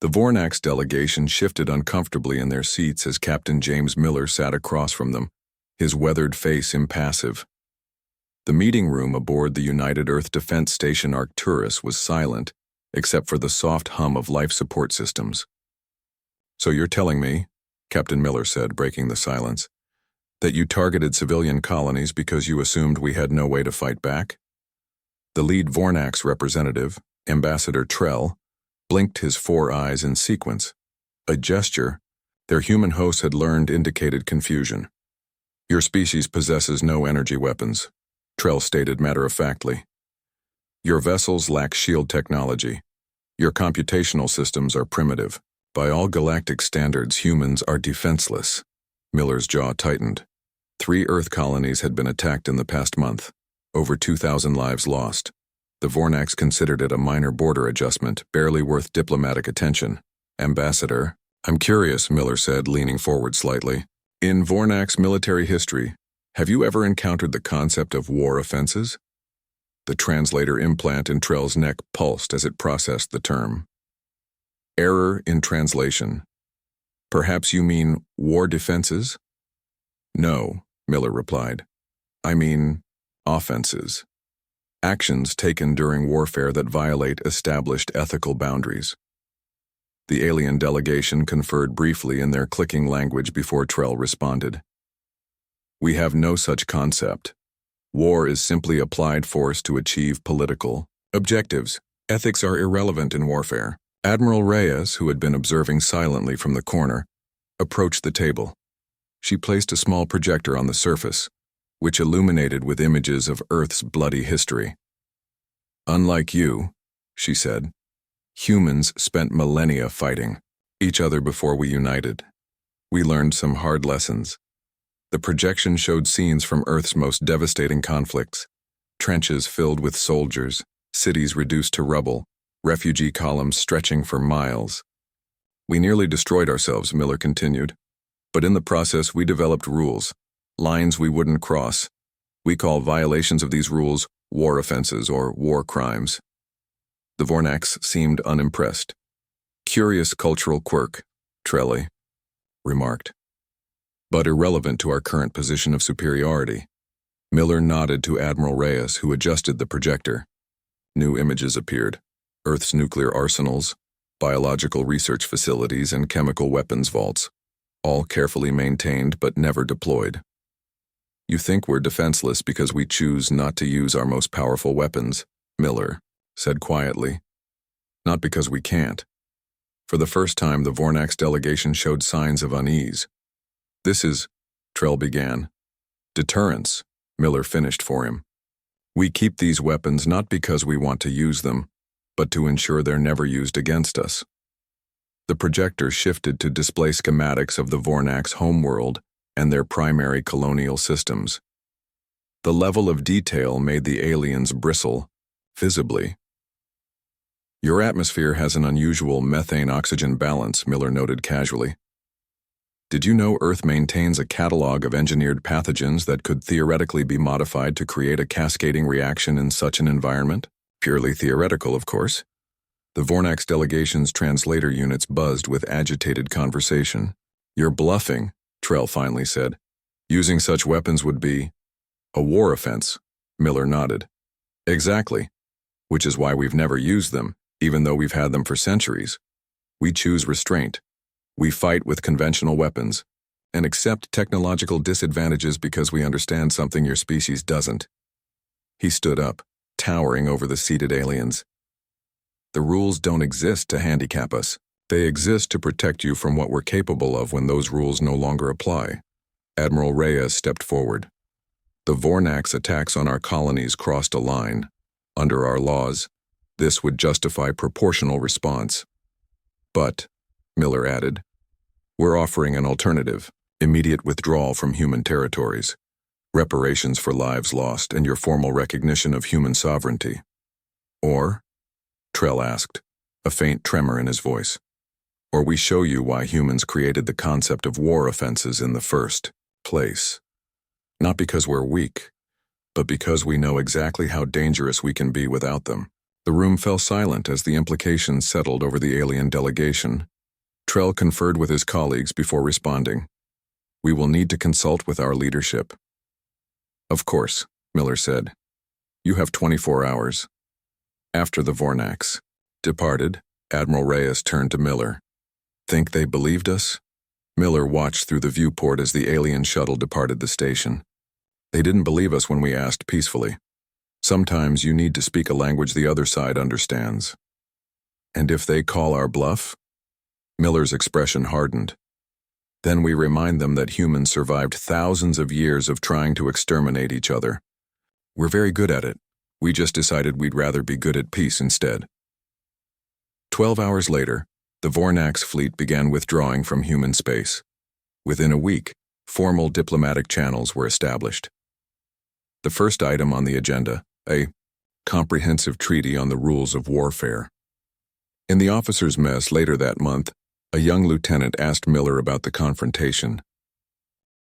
The Vornax delegation shifted uncomfortably in their seats as Captain James Miller sat across from them, his weathered face impassive. The meeting room aboard the United Earth Defense Station Arcturus was silent, except for the soft hum of life support systems. "So you're telling me," Captain Miller said, breaking the silence, "that you targeted civilian colonies because you assumed we had no way to fight back?" The lead Vornax representative, Ambassador Trell, blinked his 4 eyes in sequence. A gesture their human host had learned indicated confusion. "Your species possesses no energy weapons," Trell stated matter-of-factly. "Your vessels lack shield technology. Your computational systems are primitive. By all galactic standards, humans are defenseless." Miller's jaw tightened. 3 Earth colonies had been attacked in the past month. Over 2,000 lives lost. The Vornax considered it a minor border adjustment, barely worth diplomatic attention. "Ambassador, I'm curious," Miller said, leaning forward slightly. "In Vornax military history, have you ever encountered the concept of war offenses?" The translator implant in Trell's neck pulsed as it processed the term. "Error in translation. Perhaps you mean war defenses?" "No," Miller replied. "I mean offenses. Actions taken during warfare that violate established ethical boundaries." The alien delegation conferred briefly in their clicking language before Trell responded. "We have no such concept. War is simply applied force to achieve political objectives. Ethics are irrelevant in warfare." Admiral Reyes, who had been observing silently from the corner, approached the table. She placed a small projector on the surface, which illuminated with images of Earth's bloody history. "Unlike you," she said, "humans spent millennia fighting each other before we united. We learned some hard lessons." The projection showed scenes from Earth's most devastating conflicts: trenches filled with soldiers, cities reduced to rubble, refugee columns stretching for miles. "We nearly destroyed ourselves," Miller continued. "But in the process we developed rules, lines we wouldn't cross. We call violations of these rules war offenses or war crimes." The Vornax seemed unimpressed. "Curious cultural quirk," Trell remarked, "but irrelevant to our current position of superiority." Miller nodded to Admiral Reyes, who adjusted the projector. New images appeared: Earth's nuclear arsenals, biological research facilities, and chemical weapons vaults, all carefully maintained but never deployed. "You think we're defenseless because we choose not to use our most powerful weapons," Miller said quietly. "Not because we can't." For the first time, the Vornax delegation showed signs of unease. "This is," Trell began. "Deterrence," Miller finished for him. "We keep these weapons not because we want to use them, but to ensure they're never used against us." The projector shifted to display schematics of the Vornax homeworld and their primary colonial systems. The level of detail made the aliens bristle, visibly. "Your atmosphere has an unusual methane-oxygen balance," Miller noted casually. "Did you know Earth maintains a catalog of engineered pathogens that could theoretically be modified to create a cascading reaction in such an environment? Purely theoretical, of course." The Vornax delegation's translator units buzzed with agitated conversation. "You're bluffing," Trell finally said. "Using such weapons would be a war offense." Miller nodded. "Exactly. Which is why we've never used them, even though we've had them for centuries. We choose restraint. We fight with conventional weapons, and accept technological disadvantages because we understand something your species doesn't." He stood up, towering over the seated aliens. "The rules don't exist to handicap us. They exist to protect you from what we're capable of when those rules no longer apply." Admiral Reyes stepped forward. "The Vornax attacks on our colonies crossed a line. Under our laws, this would justify proportional response. But," Miller added, "we're offering an alternative: immediate withdrawal from human territories, reparations for lives lost, and your formal recognition of human sovereignty." "Or?" Trell asked, a faint tremor in his voice. "Or we show you why humans created the concept of war offenses in the first place. Not because we're weak, but because we know exactly how dangerous we can be without them." The room fell silent as the implications settled over the alien delegation. Trell conferred with his colleagues before responding. "We will need to consult with our leadership." "Of course," Miller said. "You have 24 hours. After the Vornax departed, Admiral Reyes turned to Miller. "Think they believed us?" Miller watched through the viewport as the alien shuttle departed the station. "They didn't believe us when we asked peacefully. Sometimes you need to speak a language the other side understands." "And if they call our bluff?" Miller's expression hardened. "Then we remind them that humans survived thousands of years of trying to exterminate each other. We're very good at it. We just decided we'd rather be good at peace instead." 12 hours later, the Vornax fleet began withdrawing from human space. Within a week, formal diplomatic channels were established. The first item on the agenda, a comprehensive treaty on the rules of warfare. In the officers' mess later that month, a young lieutenant asked Miller about the confrontation.